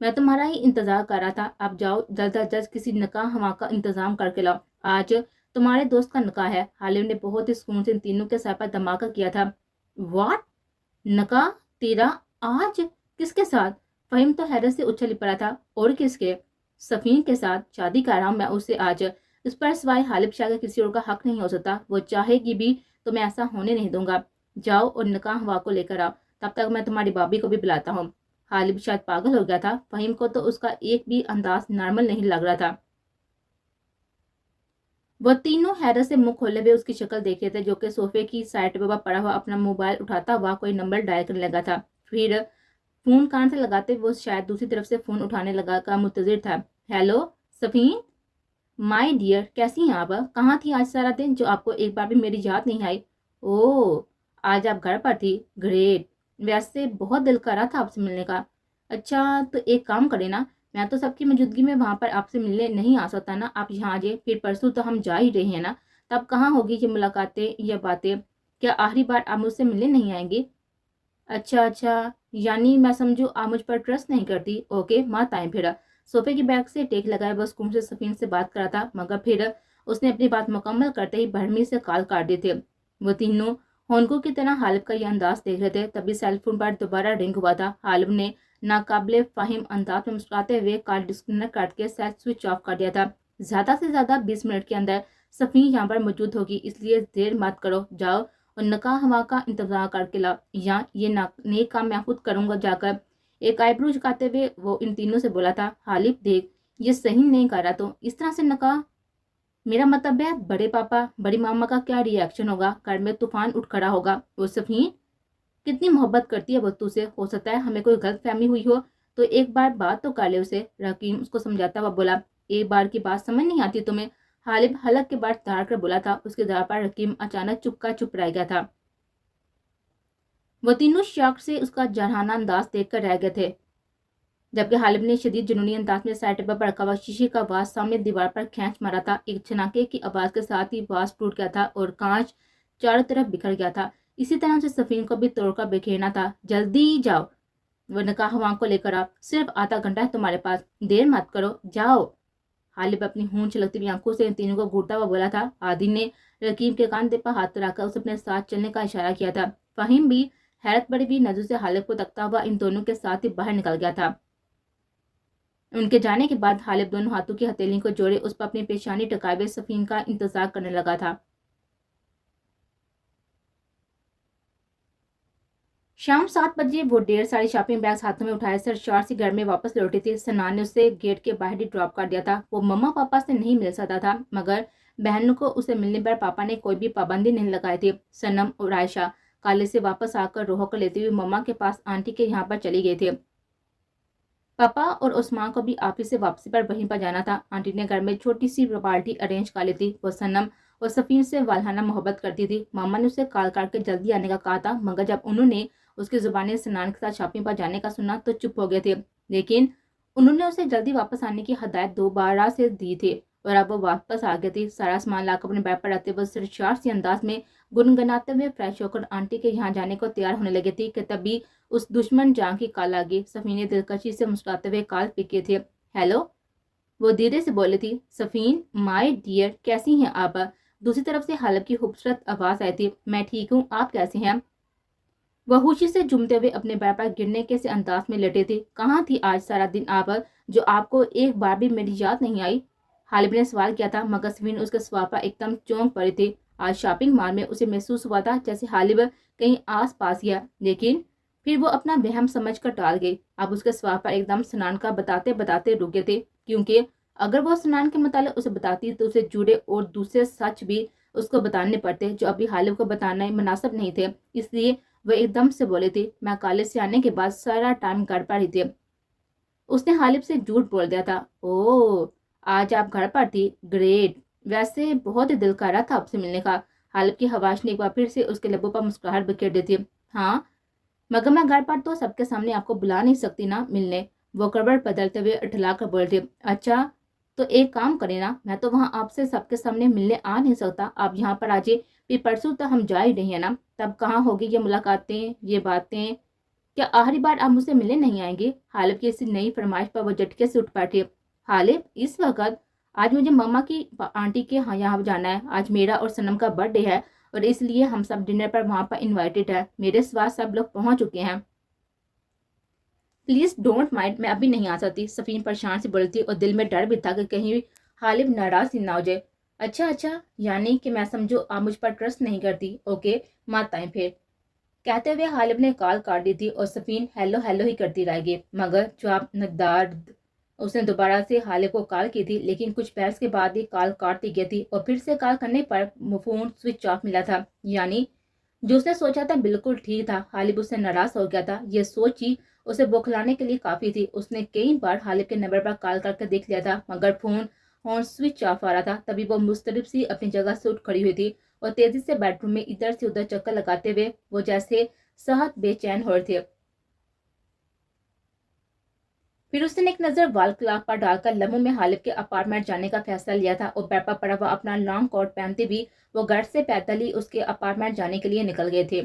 میں تمہارا ہی انتظار کر رہا تھا. اب جاؤ جلد از جلد کسی نکاح ہوا کا انتظام کر کے لاؤ. آج تمہارے دوست کا نکاح ہے. حالم نے بہت ہی سکون سے ان تینوں کے سر پر دھماکہ کیا تھا. واٹ؟ نکاح تیرا آج؟ کس کے ساتھ؟ فہیم تو حیرت سے اچھل پڑا تھا. اور کس کے؟ سفین کے ساتھ شادی کر رہا ہوں میں اسے آج. اس پر سوائے حالب شاہ کا کسی اور کا حق نہیں ہو سکتا. وہ چاہے گی بھی تو میں ایسا ہونے نہیں دوں گا. جاؤ اور نکاح ہوا کو لے کر آؤ. تب تک میں تمہاری بابی کو بھی بلاتا ہوں. حالب شاید پاگل ہو گیا تھا. فہیم کو تو اس کا ایک بھی انداز نارمل نہیں لگ رہا تھا. وہ تینوں حیرت سے منہ کھولے ہوئے اس کی شکل دیکھ رہے تھے جو کہ صوفے کی سائڈ پہ پڑا ہوا اپنا موبائل اٹھاتا ہوا کوئی نمبر ڈائل کرنے لگا تھا. پھر فون کان سے لگاتے وہ شاید دوسری طرف سے فون اٹھانے لگا کا منتظر تھا. ہیلو سفین، مائی ڈیئر، کیسی ہیں آپ؟ کہاں تھی آج سارا دن جو آپ کو ایک بار بھی میری یاد نہیں آئی؟ اوہ، آج آپ گھر پر تھی؟ گریٹ. ویسے بہت دل کر رہا تھا آپ سے ملنے کا. اچھا تو ایک کام کرے نا، میں تو سب کی موجودگی میں وہاں پر آپ سے ملنے نہیں آ سکتا نا. آپ یہاں آ جائے. پھر پرسوں تو ہم جا ہی رہے ہیں نا. تب کہاں ہوگی یہ ملاقاتیں یا باتیں؟ کیا آخری بار آپ مجھ سے ملنے نہیں آئیں گے؟ اچھا، یعنی میں سمجھو آپ مجھ پر ٹرسٹ نہیں کرتی. اوکے مت آئیں پھر. صوفے کی بیگ سے ٹیک لگائے وہ سکون سے سفین سے بات کرا تھا مگر پھر اس نے اپنی بات مکمل کرتے ہی بھرمی سے کال کاٹ دی تھے. وہ تینوں ہونکوں کی طرح حالب کا یہ انداز دیکھ رہے تھے. تبھی سیل فون پر دوبارہ رنگ ہوا تھا. حالب نے ناقابل فہم انداز میں مسکراتے ہوئے کال ڈسکنیکٹ کر کے سیل سوئچ آف کر دیا تھا. زیادہ سے زیادہ 20 منٹ کے اندر سفین یہاں پر موجود ہوگی، اس لیے دیر مت کرو. جاؤ اور نکاح ہوا کا انتظار کر کے لاؤ، یا یہ نیک کام میں خود کروں گا جا کر. ایک آئی برو جھکاتے ہوئے وہ ان تینوں سے بولا تھا. حالب دیکھ، یہ صحیح نہیں کر رہا. تو اس طرح سے نکاح؟ میرا مطلب ہے بڑے پاپا بڑی ماما کا کیا ری ایکشن ہوگا؟ گھر میں طوفان اٹھ کھڑا ہوگا. وہ سفین کتنی محبت کرتی ہے وہ تو سے. ہو سکتا ہے ہمیں کوئی غلط فہمی ہوئی ہو تو ایک بار بات تو کر لے اسے. رحیم اس کو سمجھاتا ہوا بولا. ایک بار کی بات سمجھ نہیں آتی تمہیں؟ حالب حلق کے بعد دھاڑ کر بولا تھا. اس کے دھار پر رحیم اچانک چپ کا چپ رہ گیا تھا. وہ تینوں شوق سے اس کا جرحانہ انداز دیکھ کر رہ گئے تھے جبکہ حالب نے شدید جنونی انداز میں سائٹ پر بڑکا ہوا شیشے کا واز سامنے دیوار پر کھینچ مارا تھا. ایک چھناکے کی آواز کے ساتھ ہی واز ٹوٹ گیا تھا اور کانچ چاروں طرف بکھر گیا تھا. اسی طرح سے سفین کو بھی توڑ کر بکھیرنا تھا. جلدی جاؤ، وہ نکاح ہوا کو لے کر آؤ. صرف آدھا گھنٹہ ہے تمہارے پاس، دیر مت کرو، جاؤ. حالب اپنی ہون چھلکتی ہوئی آنکھوں سے ان تینوں کو گھورتا ہوا بولا تھا. عادل نے رقیب کے کاندھے پر ہاتھ رکھ کر اسے اپنے ساتھ چلنے کا اشارہ کیا تھا. فہیم بھی حیرت بڑی بھی نظر سے حالب کو تکتا ہوا ان دونوں کے ساتھ ہی باہر نکل گیا تھا. ان کے جانے کے بعد حالب دونوں ہاتھوں کی ہتھیلیوں کو جوڑے اس پر اپنی پیشانی ٹکائے ہوئے سفین کا انتظار کرنے لگا تھا. شام 7 بجے وہ ڈھیر ساری شاپنگ بیگز ہاتھوں میں اٹھائے سرشار سی گھر میں واپس لوٹی تھی. سنان نے اسے گیٹ کے باہر ہی ڈراپ کر دیا تھا. وہ مما پاپا سے نہیں مل سکتا تھا مگر بہنوں کو اسے ملنے پر پاپا نے کوئی بھی پابندی نہیں لگائی تھی. سنم اور عائشہ کالج سے واپس آ کر روح کو لیتے ہوئے مما کے پاس آنٹی کے یہاں پر چلی گئی تھی. پاپا اور عثمان کو بھی آفس سے واپسی پر وہیں پر جانا تھا. آنٹی نے گھر میں چھوٹی سی پارٹی ارینج کر لی تھی. وہ سنم اور سفین سے والہانہ محبت کرتی تھی. ماما نے اسے کال کر کے جلدی آنے کا کہا تھا مگر جب انہوں نے اس کی زبانی سنان کے ساتھ شاپنگ پر جانے کا سنا تو چپ ہو گئے تھے. لیکن انہوں نے اسے جلدی واپس آنے کی ہدایت دوبارہ سے دی تھی اور اب وہ واپس آ گئی تھی. سارا سامان لا کر اپنے بیگ پر رکھتے ہوئے سرشار سی انداز میں گنگناتے ہوئے فریش ہو کر آنٹی کے یہاں جانے کو تیار ہونے لگی تھی کہ تبھی اس دشمن جان کی کال آ گئی. سفین نے دلکشی سے مسکراتے ہوئے کال پک کی تھی. ہیلو، وہ دھیرے سے بولے تھی. سفین مائی ڈیئر، کیسی ہیں آپ؟ دوسری طرف سے حالب کی خوبصورت آواز آئی تھی. میں ٹھیک ہوں، آپ کیسے ہیں؟ وہ خوشی سے جمتے ہوئے اپنے پیر پر گرنے کے سے انداز میں لیٹے تھی. کہاں تھی آج سارا دن آپ جو آپ کو ایک بار بھی میری یاد نہیں آئی؟ حالب نے سوال کیا تھا مگر سفین اس کے سوال پر ایک دم چونک پڑی تھی. آج شاپنگ مال میں اسے محسوس ہوا تھا جیسے حالب کہیں آس پاس ہی ہے، لیکن پھر وہ اپنا وہم سمجھ کر ٹال گئی. اب اس کے سوال پر ایک دم سنان کا بتاتے بتاتے رک گئے تھے کیونکہ اگر وہ سنان کے متعلق اسے بتاتی تو اسے جڑے اور دوسرے سچ بھی اس کو بتانے پڑتے جو ابھی حالب کو بتانا مناسب نہیں تھے. اس لیے وہ ایک دم سے بولے تھی. میں کالج سے آنے کے بعد سارا ٹائم گھر پر ہی تھی. اس نے حالب سے جھوٹ بول دیا تھا. اوہ، آج آپ گھر پر تھی؟ گریٹ. ویسے بہت ہی دل کر رہا تھا آپ سے ملنے کا. حالب کی حواش نے ایک بار پھر سے اس کے لبوں پر مسکراہٹ بکھیر دی تھی. ہاں مگر میں گھر پر تو سب کے سامنے آپ کو بلا نہیں سکتی نا ملنے. وہ کروٹ بدلتے ہوئے اٹھلا کر بول تھی. اچھا تو ایک کام کرے نا، میں تو وہاں آپ سے سب کے سامنے ملنے آ نہیں سکتا. آپ یہاں پر آجے، پھر پرسوں تو ہم جا ہی رہی ہیں نا. تب کہاں ہوگی یہ ملاقاتیں، یہ باتیں؟ کیا آخری بار آپ مجھ سے ملنے نہیں آئیں گے؟ حالب کی اسی نئی فرمائش پر وہ جھٹکے سے اٹھ بیٹھے۔ حالب اس وقت؟ آج مجھے ماما کی آنٹی کے یہاں جانا ہے۔ آج میرا اور سنم کا برتھ ڈے ہے اور اس لیے ہم سب ڈنر پر وہاں پر انوائٹڈ ہے۔ میرے سوا سب لوگ پہنچ چکے ہیں۔ پلیز ڈونٹ مائنڈ، میں ابھی نہیں آ سکتی، صفین پریشان سے بولتی اور دل میں ڈر بھی تھا کہ کہیں حالب ناراض ہی نہ ہو جائے۔ اچھا، یعنی کہ میں سمجھو آپ مجھ پر ٹرسٹ نہیں کرتی۔ اوکے، مت آئیں پھر، کہتے ہوئے حالب نے کال کاٹ دی تھی اور صفین ہیلو ہیلو ہی کرتی رہ گئی۔ مگر جواب ندارد اس نے دوبارہ سے حالب کو کال کی تھی، لیکن کچھ بحث کے بعد ہی کال کاٹ دی گئی تھی اور پھر سے کال کرنے پر فون سوئچ آف ملا تھا۔ یعنی جو اس نے سوچا تھا بالکل ٹھیک تھا، حالب اس سے ناراض ہو گیا تھا۔ یہ سوچ ہی اسے بوکھلانے کے لیے کافی تھی۔ اس نے کئی بار حالب کے نمبر پر کال کر کے دیکھ لیا تھا مگر فون سوئچ آف آ رہا تھا۔ تبھی وہ مسترب سی اپنی جگہ سے اٹھ کھڑی ہوئی تھی اور تیزی سے بیڈ روم میں ادھر سے ادھر چکر لگاتے ہوئے وہ جیسے صحت بے چین ہو رہے تھے۔ پھر اس نے ایک نظر وال کلاک پر ڈال کر لمحوں میں حالب کے اپارٹمنٹ جانے کا فیصلہ لیا تھا اور بیڈ پر پڑا ہوا اپنا لانگ کوٹ پہنتے بھی وہ گھر سے پیدل ہی اس کے اپارٹمنٹ جانے کے لیے نکل گئے تھے۔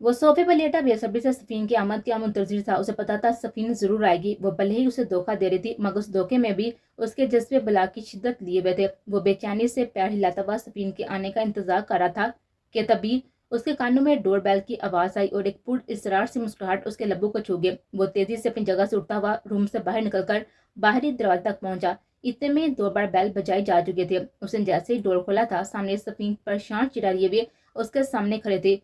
وہ صوفے پر لیٹا بے صبری سے صفین کی آمد کا منتظر تھا۔ اسے پتا تھا صفین ضرور آئے گی۔ وہ بھلے ہی اسے دھوکہ دے رہی تھی مگر اس دھوکے میں بھی اس کے جذبے بلا کی شدت لیے ہوئے تھے۔ وہ بے چینی سے پیر ہلاتا ہوا صفین کے آنے کا انتظار کر رہا تھا کہ تبھی اس کے کانوں میں ڈور بیل کی آواز آئی اور ایک پر اصرار سے مسکراہٹ اس کے لبوں کو چھو گئی۔ وہ تیزی سے اپنی جگہ سے اٹھتا ہوا روم سے باہر نکل کر باہری دروازے تک پہنچا۔ اتنے میں 2 بار بیل بجائی جا چکے تھے۔ اس نے جیسے ہی ڈور کھولا تھا، سامنے صفین پریشان چہرہ لیے ہوئے اس کے سامنے کھڑے تھے۔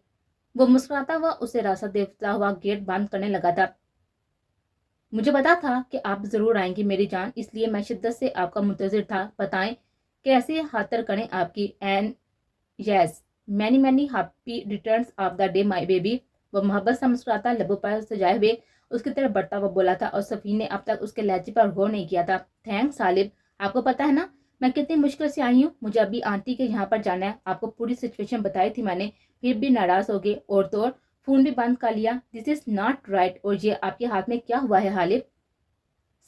وہ مسکراتا ہوا اسے راستہ دیتا ہوا گیٹ بند کرنے لگا تھا۔ مجھے پتا تھا کہ آپ ضرور آئیں گی میری جان، اس لیے میں شدت سے آپ کا منتظر تھا۔ بتائیں کیسے خاطر کریں آپ کی؟ And yes many happy returns of the day my baby. وہ محبت سے مسکراتا لبوں پر سجائے ہوئے اس کی طرف بڑھتا ہوا بولا تھا اور صفین نے اب تک اس کے لہجے پر غور نہیں کیا تھا۔ تھینکس حالب، آپ کو پتا ہے نا میں کتنی مشکل سے آئی ہوں۔ مجھے ابھی آنٹی کے یہاں پر جانا ہے۔ آپ کو پوری سچویشن بتائی تھی میں نے، پھر بھی ناراض ہو گئے اور تو فون بھی بند کر لیا۔ دس از ناٹ رائٹ۔ اور یہ آپ کے ہاتھ میں کیا ہوا ہے حالب؟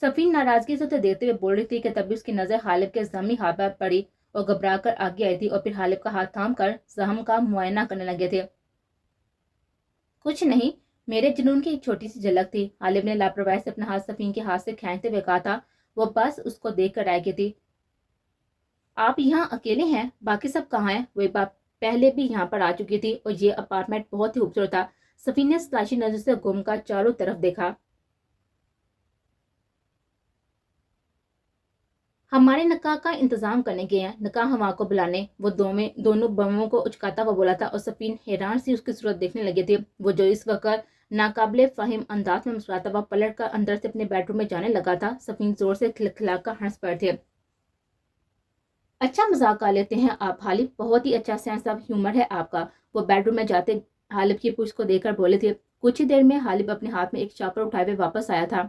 صفین ناراضگی سے اسے دیکھتے ہوئے بول رہی تھی کہ تبھی اس کی نظر حالب کے زخمی ہاتھ پر پڑی اور گھبرا کر آگے آئی تھی اور پھر حالب کا ہاتھ تھام کر زخم کا معائنہ کرنے لگے تھے۔ کچھ نہیں، میرے جنون کی ایک چھوٹی سی جھلک تھی، حالب نے لاپرواہی سے اپنا ہاتھ صفین کے ہاتھ سے کھینچتے ہوئے کہا تھا۔ وہ بس اس کو دیکھ کر رہ گئی تھی۔ آپ یہاں اکیلے ہیں؟ باقی سب کہاں ہیں؟ وہ ایک بار پہلے بھی یہاں پر آ چکی تھی اور یہ اپارٹمنٹ بہت ہی خوبصورت تھا۔ صفین نے تلاشی نظر سے گھوم کر چاروں طرف دیکھا۔ ہمارے نکاح کا انتظام کرنے گئے ہیں، نکاح ہوا کو بلانے، وہ دونوں بموں کو اچکاتا ہوا بولا تھا اور صفین حیران سی اس کی صورت دیکھنے لگے تھے۔ وہ جو اس وقت ناقابل فہم انداز میں مسکراتا ہوا پلٹ کر اندر سے اپنے بیڈ روم میں جانے لگا تھا۔ صفین زور سے کھلکھلا کر ہنس پڑے تھے۔ اچھا مذاق کر لیتے ہیں آپ حالب، بہت ہی اچھا سینس آف ہیومر ہے آپ کا۔ وہ بیڈ روم میں جاتے حالب کی پوچھ کو دیکھ کر بولے تھے۔ کچھ ہی دیر میں حالب اپنے ہاتھ میں ایک شاپر اٹھائے ہوئے واپس آیا تھا۔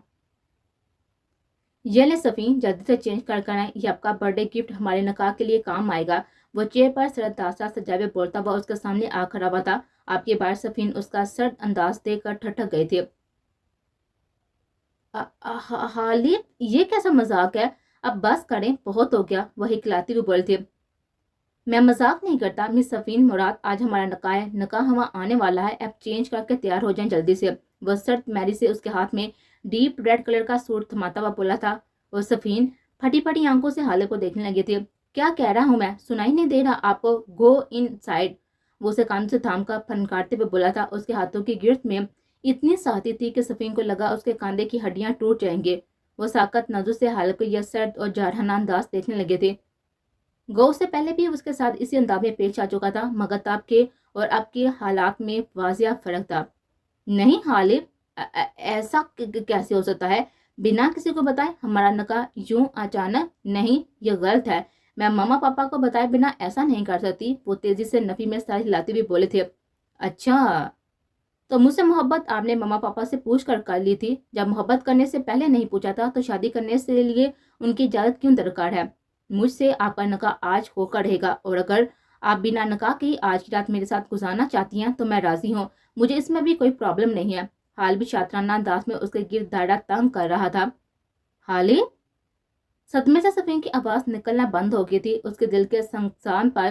یہ لے صفین، جلدی سے چینج کر آئیں، یہ آپ کا برتھ ڈے گفٹ ہمارے نکاح کے لیے کام آئے گا۔ وہ چیئر پر سرد داستا سجائے ہوئے بولتا ہوا اس کے سامنے آ کھڑا ہوا تھا۔ آپ کی بار صفین اس کا سرد انداز دیکھ کر ٹھٹک گئے تھے۔ حالب یہ کیسا مذاق ہے؟ اب بس کریں، بہت ہو گیا، وہ ہکلاتی ہوئے بولے تھے۔ میں مذاق نہیں کرتا مس صفین مراد، آج ہمارا نکاح ہے، نکاح ہوا آنے والا ہے، اب چینج کر کے تیار ہو جائیں جلدی سے۔ وہ سرد میری سے اس کے ہاتھ میں ڈیپ ریڈ کلر کا سوٹ تھماتا ہوا بولا تھا اور صفین پھٹی پھٹی آنکھوں سے حالب کو دیکھنے لگے تھے۔ کیا کہہ رہا ہوں میں، سنائی نہیں دے رہا آپ کو؟ گو ان سائڈ، وہ اسے کان سے تھام کر پھنکارتے ہوئے بولا تھا۔ اس کے ہاتھوں کی گرفت میں اتنی سختی تھی کہ صفین کو لگا اس کے کاندھے کی ہڈیاں ٹوٹ جائیں گے۔ وہ ساکت نظر سے حالب کو یہ سرد اور جارحانہ انداز دیکھنے لگے تھے۔ گو سے پہلے بھی اس کے ساتھ اسی انداز میں پیش آ چکا تھا مگر تب کے اور اب کے حالات میں واضح فرق تھا۔ نہیں حالب، ایسا کیسے ہو سکتا ہے؟ بنا کسی کو بتائے ہمارا نکاح یوں اچانک؟ نہیں، یہ غلط ہے، میں ماما پاپا کو بتائے بنا ایسا نہیں کر سکتی۔ وہ تیزی سے نفی میں سر ہلاتے ہوئے بولے تھے۔ اچھا، تو مجھ سے محبت آپ نے ماما پاپا سے پوچھ کر لی تھی؟ جب محبت کرنے سے پہلے نہیں پوچھا تھا تو شادی کرنے سے لیے ان کی اجازت کیوں درکار ہے؟ مجھ سے آپ کا نکاح آج ہو کر رہے گا اور اگر آپ بنا نکاح کی آج کی رات میرے ساتھ گزارنا چاہتی ہیں تو میں راضی ہوں، مجھے اس میں بھی کوئی پرابلم نہیں ہے۔ حالب شاطرانہ انداز میں اس کے گرد دائرہ تنگ کر رہا تھا۔ حالب، صدمے سے صفین کی آواز نکلنا بند ہو گئی تھی۔ اس کے دل کے سنگسان پر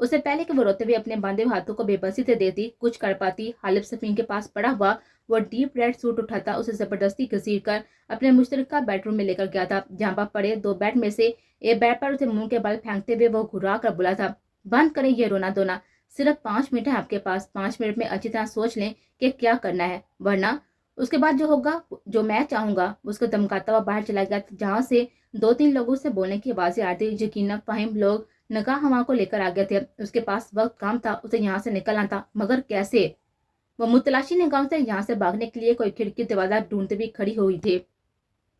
اس سے پہلے کہ وہ روتے ہوئے اپنے باندھے ہوئے ہاتھوں کو بے بسی سے دیتی کچھ کر پاتی، حالب صفین کے پاس پڑا ہوا وہ ڈیپ ریڈ سوٹ اٹھاتا اسے زبردستی گھسیٹ کر اپنے مشترکہ بیڈ روم میں لے کر گیا تھا، جہاں پر پڑے 2 بیڈ میں سے ایک بیڈ پر اسے منہ کے بل پھینکتے ہوئے وہ گھرا کر بولا تھا، بند کریں یہ رونا دھونا، صرف 5 منٹ ہے آپ کے پاس، 5 منٹ میں اچھی طرح سوچ لیں کہ کیا کرنا ہے، ورنہ اس کے بعد جو ہوگا جو میں چاہوں گا۔ اس کو دمکاتا ہوا باہر چلا گیا، جہاں سے 2-3 لوگوں سے بولنے کی آوازیں آ رہی تھی۔ یقیناً فہیم لوگ نگاہ ہوا کو لے کر آ گئے تھے، اس کے پاس وقت کام تھا، اسے یہاں سے نکلنا تھا، مگر کیسے؟ وہ متلاشی نگاہوں سے یہاں سے بھاگنے کے لیے کوئی کھڑکی دروازہ ڈھونڈتے ہوئے کھڑی ہوئی تھی۔